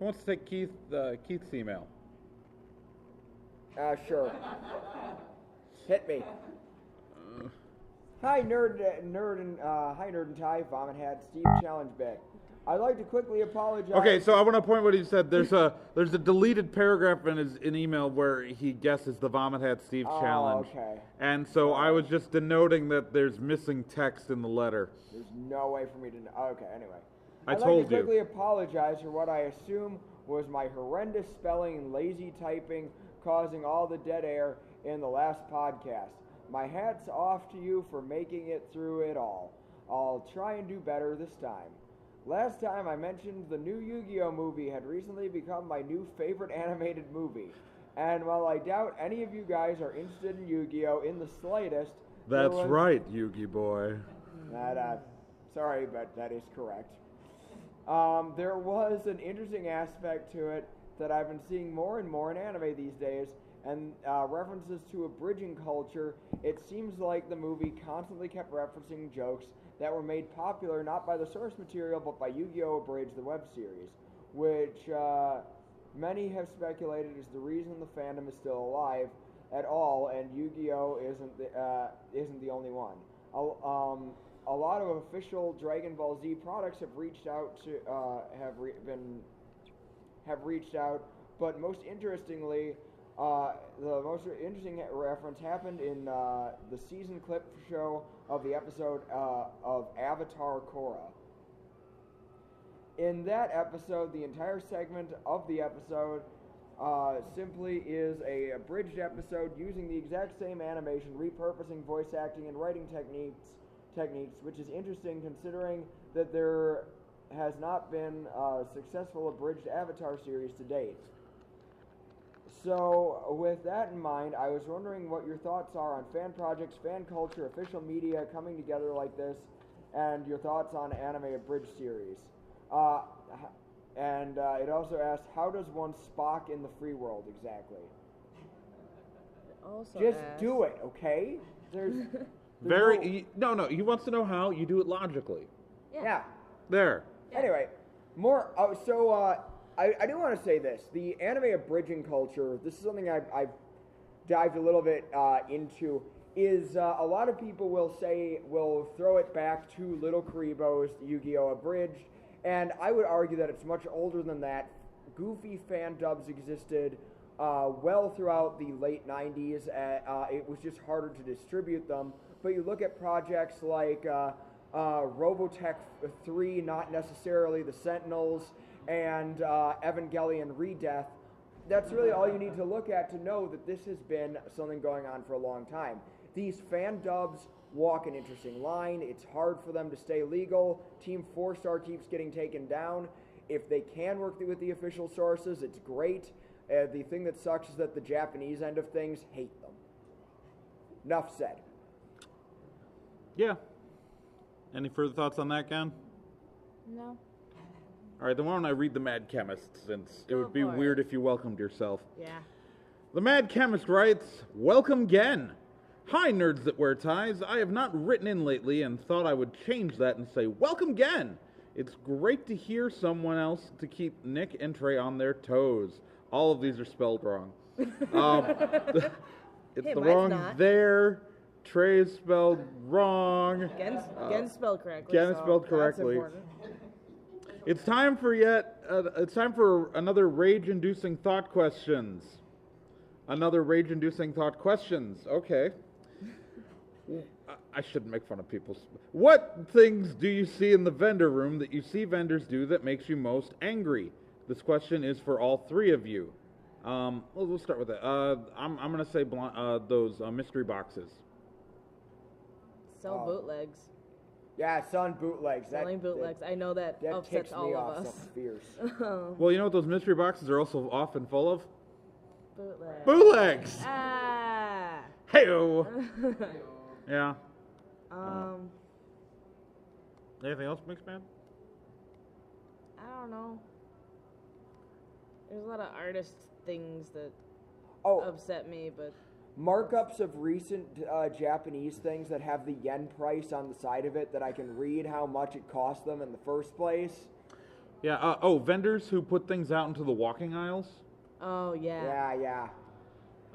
S1: Who wants to take Keith's email?
S2: Sure. Hit me. Hi, Nerd and Ty, Vomit Hat, Steve Challenge Back. I'd like to quickly apologize.
S1: Okay, so I want to point what he said. There's a deleted paragraph in his email where he guesses the Vomit Hat Steve challenge.
S2: Okay.
S1: And so I was just denoting that there's missing text in the letter.
S2: There's no way for me to know. Okay, anyway.
S1: I'd like
S2: to quickly apologize for what I assume was my horrendous spelling and lazy typing causing all the dead air in the last podcast. My hat's off to you for making it through it all. I'll try and do better this time. Last time I mentioned the new Yu-Gi-Oh movie had recently become my new favorite animated movie. And while I doubt any of you guys are interested in Yu-Gi-Oh in the slightest...
S1: That's right, Yu-Gi boy.
S2: Sorry, but that is correct. There was an interesting aspect to it that I've been seeing more and more in anime these days, and references to a bridging culture. It seems like the movie constantly kept referencing jokes that were made popular not by the source material but by Yu-Gi-Oh! Abridged, the web series, which many have speculated is the reason the fandom is still alive at all, and Yu-Gi-Oh! Isn't the only one. A lot of official Dragon Ball Z products have reached out to have reached out, but most interestingly, the most interesting reference happened in the season clip show of the episode of Avatar Korra. In that episode, the entire segment of the episode simply is a abridged episode using the exact same animation, repurposing voice acting and writing techniques, which is interesting considering that there has not been a successful abridged Avatar series to date. So, with that in mind, I was wondering what your thoughts are on fan projects, fan culture, official media coming together like this, and your thoughts on anime abridged series. It also asked, how does one Spock in the free world exactly? Just do it, okay?
S1: No, he wants to know how. You do it logically.
S2: Yeah.
S1: There.
S2: Anyway, more, I do want to say this. The anime abridging culture, this is something I've dived a little bit into, is a lot of people will throw it back to Little Karibo's Yu-Gi-Oh! Abridged, and I would argue that it's much older than that. Goofy fan dubs existed well throughout the late 90s. It was just harder to distribute them, but you look at projects like Robotech 3, not necessarily the Sentinels, and Evangelion Redeath. That's really all you need to look at to know that this has been something going on for a long time. These fan dubs walk an interesting line. It's hard for them to stay legal. Team 4-Star keeps getting taken down. If they can work with the official sources, it's great. The thing that sucks is that the Japanese end of things hate them. Enough said.
S1: Yeah. Any further thoughts on that, Ken?
S3: No.
S1: All right, then why don't I read the Mad Chemist, since it would be
S3: for it.
S1: weird if you welcomed yourself.
S3: Yeah.
S1: The Mad Chemist writes, "Welcome again. Hi, nerds that wear ties. I have not written in lately and thought I would change that and say, welcome again. It's great to hear someone else to keep Nick and Trey on their toes." All of these are spelled wrong. It's
S3: Hey,
S1: the
S3: mine's
S1: wrong
S3: not.
S1: there. Trey is spelled wrong.
S3: Gen's spelled correctly.
S1: Gen is
S3: so
S1: spelled
S3: that's
S1: correctly.
S3: important.
S1: It's time for another rage-inducing thought questions. Another rage-inducing thought questions. Okay. I shouldn't make fun of people. What things do you see in the vendor room that you see vendors do that makes you most angry? This question is for all three of you. We'll start with that. I'm going to say those mystery boxes.
S3: Sell bootlegs.
S2: Yeah, selling bootlegs.
S3: Selling bootlegs. I know that
S2: That
S3: upsets
S2: ticks
S3: all
S2: me
S3: of
S2: off
S3: us.
S2: something fierce.
S1: Well, you know what those mystery boxes are also often full of?
S3: Bootlegs.
S1: Bootlegs!
S3: Ah.
S1: Hey-o! Yeah. Anything else, Mixed Man?
S3: I don't know. There's a lot of artist things that
S2: Oh,
S3: upset me, but
S2: markups of recent Japanese things that have the yen price on the side of it that I can read how much it cost them in the first place.
S1: Yeah, vendors who put things out into the walking aisles.
S3: oh yeah.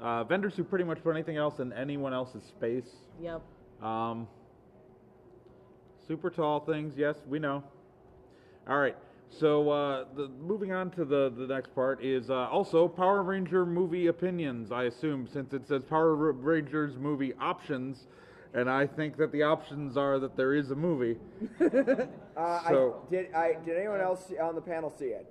S2: Yeah.
S1: Vendors who pretty much put anything else in anyone else's space.
S3: Yep.
S1: Super tall things, yes, we know. All right, so moving on to the next part is also Power Ranger movie opinions, I assume, since it says Power Rangers movie options, and I think that the options are that there is a movie. So
S2: Did anyone else on the panel see it?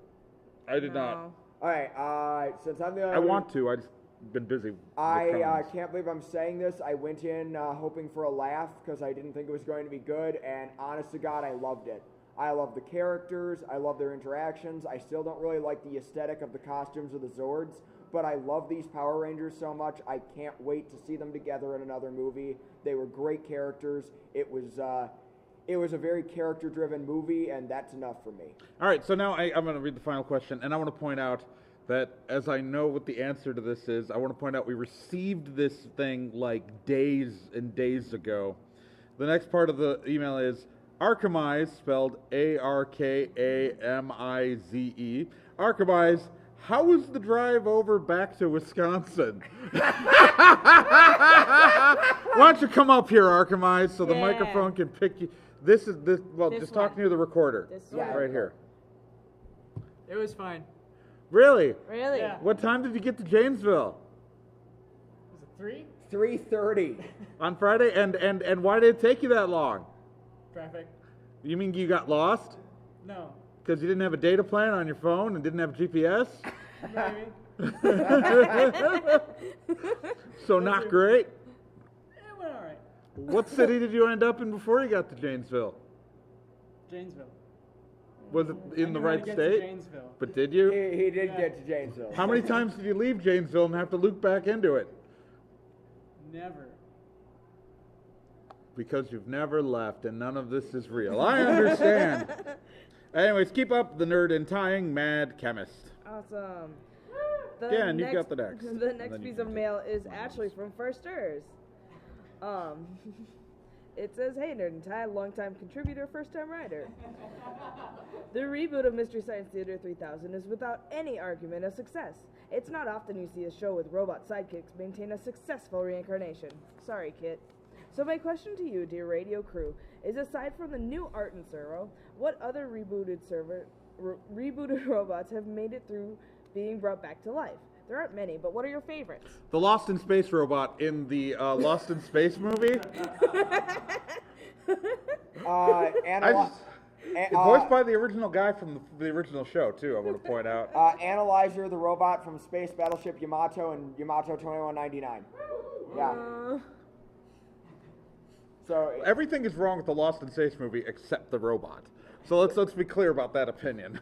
S1: I did not.
S3: No.
S2: All right. Since I'm the only
S1: I
S2: one
S1: want to. I just been busy. with
S2: I
S1: cons.
S2: can't believe I'm saying this. I went in hoping for a laugh because I didn't think it was going to be good, and honest to God, I loved it. I love the characters. I love their interactions. I still don't really like the aesthetic of the costumes or the Zords, but I love these Power Rangers so much. I can't wait to see them together in another movie. They were great characters. It was a very character-driven movie, and that's enough for me.
S1: All right, so now I'm going to read the final question, and I want to point out that as I know what the answer to this is, I want to point out we received this thing like days and days ago. The next part of the email is Arcemise, spelled Arkamize. Arcemise, how was the drive over back to Wisconsin? Why don't you come up here, Arcemise, so the
S3: Yeah.
S1: microphone can pick you. This, well,
S3: This
S1: just talk
S3: one.
S1: near the recorder.
S3: This
S2: Yeah.
S3: one.
S1: Right here.
S4: It was fine.
S1: Really?
S3: Really?
S4: Yeah.
S1: What time did you get to Janesville?
S4: Was it 3?
S2: 3:30.
S1: On Friday? And why did it take you that long?
S4: Traffic?
S1: You mean you got lost?
S4: No.
S1: Because you didn't have a data plan on your phone and didn't have GPS?
S4: Maybe.
S1: So not great?
S4: It went alright.
S1: What city did you end up in before you got to Janesville?
S4: Janesville.
S1: Was it
S4: I
S1: in the
S4: knew how to
S1: right
S4: get to
S1: state?
S4: Janesville.
S1: But did you?
S2: He did
S4: Yeah.
S2: get to Janesville.
S1: How many times did you leave Janesville and have to loop back into it?
S4: Never.
S1: Because you've never left and none of this is real. I understand. Anyways, keep up the nerd and tying Mad Chemist.
S3: Awesome.
S1: Yeah, and you've got the next.
S3: The
S1: And
S3: next
S1: then you
S3: piece
S1: can
S3: of mail is actually from Firsters. It says, "Hey, Nerd and Ty, longtime contributor, first-time writer. The reboot of Mystery Science Theater 3000 is without any argument a success. It's not often you see a show with robot sidekicks maintain a successful reincarnation. Sorry, Kit. So my question to you, dear radio crew, is aside from the new art and servo, what other rebooted robots have made it through being brought back to life? There aren't many, but what are your favorites?"
S1: The Lost in Space robot in the Lost in Space movie. Voiced by the original guy from the original show, too, I want to point out.
S2: Analyzer, the robot from Space Battleship Yamato and Yamato 2199. Yeah. So
S1: Everything is wrong with the Lost in Space movie except the robot. So let's be clear about that opinion.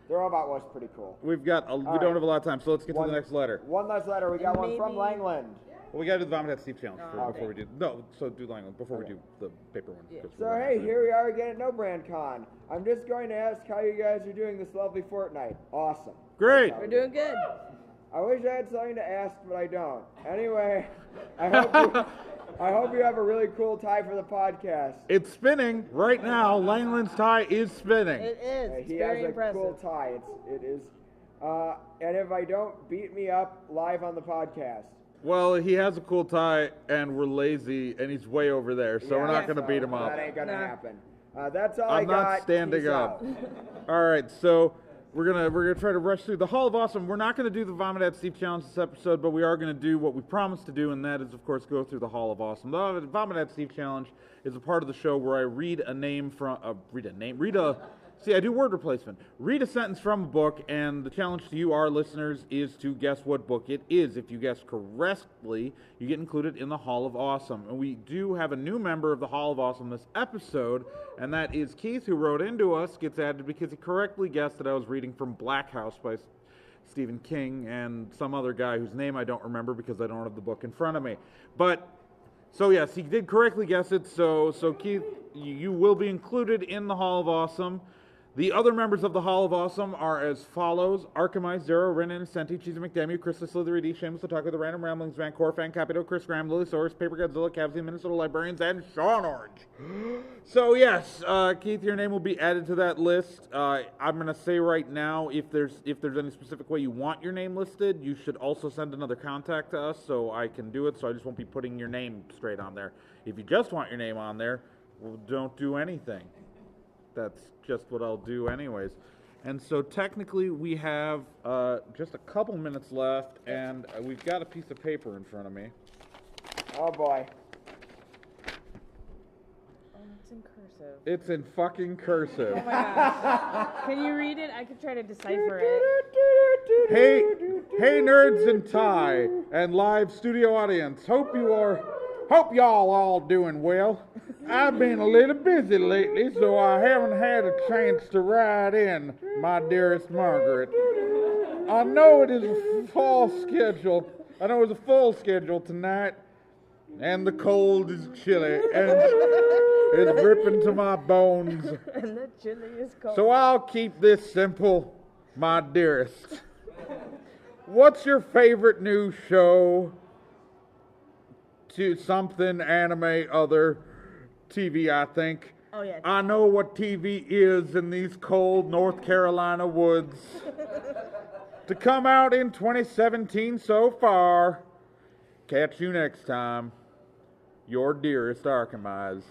S2: The robot was pretty cool.
S1: We don't have a lot of time, so let's get to the next letter.
S2: One last letter. We got one from
S3: Maybe-
S2: Langland.
S1: Well, we got to do the Vomit at Steve challenge
S3: Oh,
S1: before we do. No, so do Langland before we do the paper one.
S3: Yeah.
S1: 'cause
S2: So
S1: we're gonna
S2: hey,
S1: have to-
S2: here we are again at No Brand Con. I'm just going to ask how you guys are doing this lovely fortnight. Awesome.
S1: Great.
S3: We're doing good.
S2: I wish I had something to ask, but I don't. Anyway, I hope you have a really cool tie for the podcast.
S1: It's spinning right now. Langland's tie is spinning.
S3: It is. It's
S2: He
S3: very
S2: has a
S3: impressive.
S2: cool tie. It is. And if I don't, beat me up live on the podcast.
S1: Well, he has a cool tie, and we're lazy, and he's way over there, so we're not going to beat him up.
S2: That ain't gonna
S3: Nah.
S2: happen. That's all
S1: I'm
S2: I got.
S1: not standing
S2: Peace
S1: up.
S2: out.
S1: All right, so we're gonna try to rush through the Hall of Awesome. We're not gonna do the Vomit at Steve challenge this episode, but we are gonna do what we promised to do, and that is, of course, go through the Hall of Awesome. The Vomit at Steve challenge is a part of the show where I read a name from I do word replacement. Read a sentence from a book, and the challenge to you, our listeners, is to guess what book it is. If you guess correctly, you get included in the Hall of Awesome. And we do have a new member of the Hall of Awesome this episode, and that is Keith, who wrote into us, gets added because he correctly guessed that I was reading from Black House by Stephen King and some other guy whose name I don't remember because I don't have the book in front of me. So yes, he did correctly guess it, so Keith, you will be included in the Hall of Awesome. The other members of the Hall of Awesome are as follows: Arcemise, Zero, Ren, Innocenti, Cheesy McDamu, Chris Slithery D, Shameless Otaku, The Random Ramblings, Van Corfan, Capito, Chris Graham, Lily Source, Paper Godzilla, Cavsy, Minnesota Librarians, and Sean Orange. So yes, Keith, your name will be added to that list. I'm going to say right now, if there's any specific way you want your name listed, you should also send another contact to us so I can do it, so I just won't be putting your name straight on there. If you just want your name on there, well, don't do anything. That's just what I'll do anyways. And so technically we have just a couple minutes left, and we've got a piece of paper in front of me.
S2: Oh boy.
S3: Oh, it's in cursive.
S1: It's in fucking cursive.
S3: Oh my gosh. Can you read it? I could try to decipher it.
S1: Hey nerds and Ty and live studio audience. Hope y'all all doing well. I've been a little busy lately, so I haven't had a chance to write in, my dearest Margaret. I know it is a full schedule. Tonight, and the cold is chilly, and it's ripping to my bones.
S3: And the chili is cold.
S1: So I'll keep this simple, my dearest. What's your favorite new show? To something anime, other TV, I think.
S3: Oh, yeah.
S1: I know what TV is in these cold North Carolina woods. To come out in 2017 so far. Catch you next time. Your dearest Arcemise.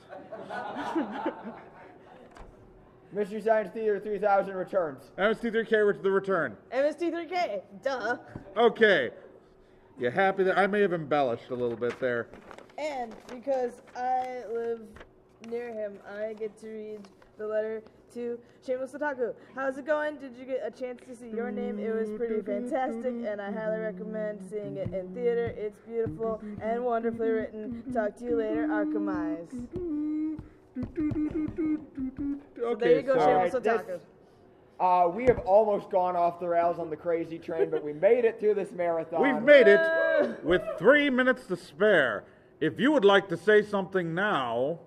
S2: Mystery Science Theater 3000 returns.
S1: MST3K with the return.
S3: MST3K. Duh.
S1: Okay. You happy that I may have embellished a little bit there?
S3: And because I live near him, I get to read the letter to Shameless Otaku. How's it going? Did you get a chance to see Your Name? It was pretty fantastic, and I highly recommend seeing it in theater. It's beautiful and wonderfully written. Talk to you later, Arcemise. So there you go, Shameless Otaku.
S2: We have almost gone off the rails on the crazy train, but we made it through this marathon.
S1: We've made it with 3 minutes to spare. If you would like to say something now,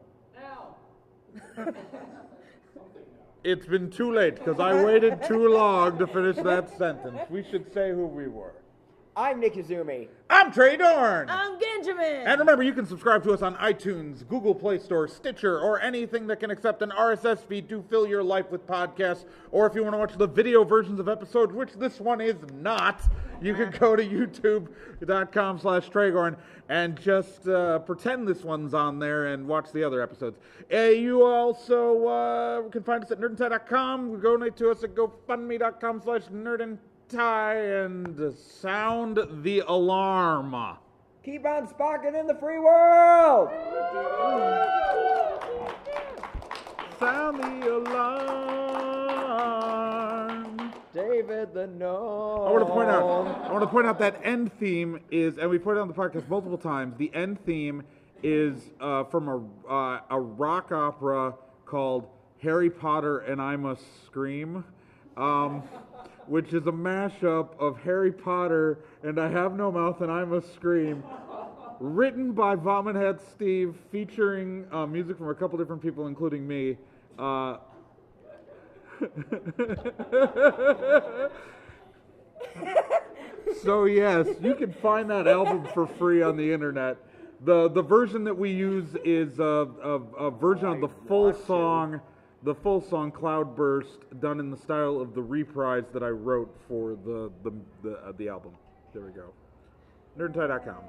S1: it's been too late because I waited too long to finish that sentence. We should say who we were.
S2: I'm Nick Izumi.
S1: I'm Trey Dorn.
S3: I'm Genjamin.
S1: And remember, you can subscribe to us on iTunes, Google Play Store, Stitcher, or anything that can accept an RSS feed to fill your life with podcasts. Or if you want to watch the video versions of episodes, which this one is not, you can go to youtube.com/Traygorn and just pretend this one's on there and watch the other episodes. You also can find us at nerdantie.com. Donate to us at gofundme.com/nerdandtie and sound the alarm.
S2: Keep on spocking in the free world.
S1: Sound the alarm.
S2: David the Gnome.
S1: I want to point out that end theme is, and we put it on the podcast multiple times. The end theme is from a rock opera called Harry Potter and I Must Scream. which is a mashup of Harry Potter and I Have No Mouth and I Must Scream, written by Vomithead Steve, featuring music from a couple different people, including me. So yes, you can find that album for free on the internet. The version that we use is a version of the full song Cloudburst, done in the style of the reprise that I wrote for the album. There we go. Nerdtie.com.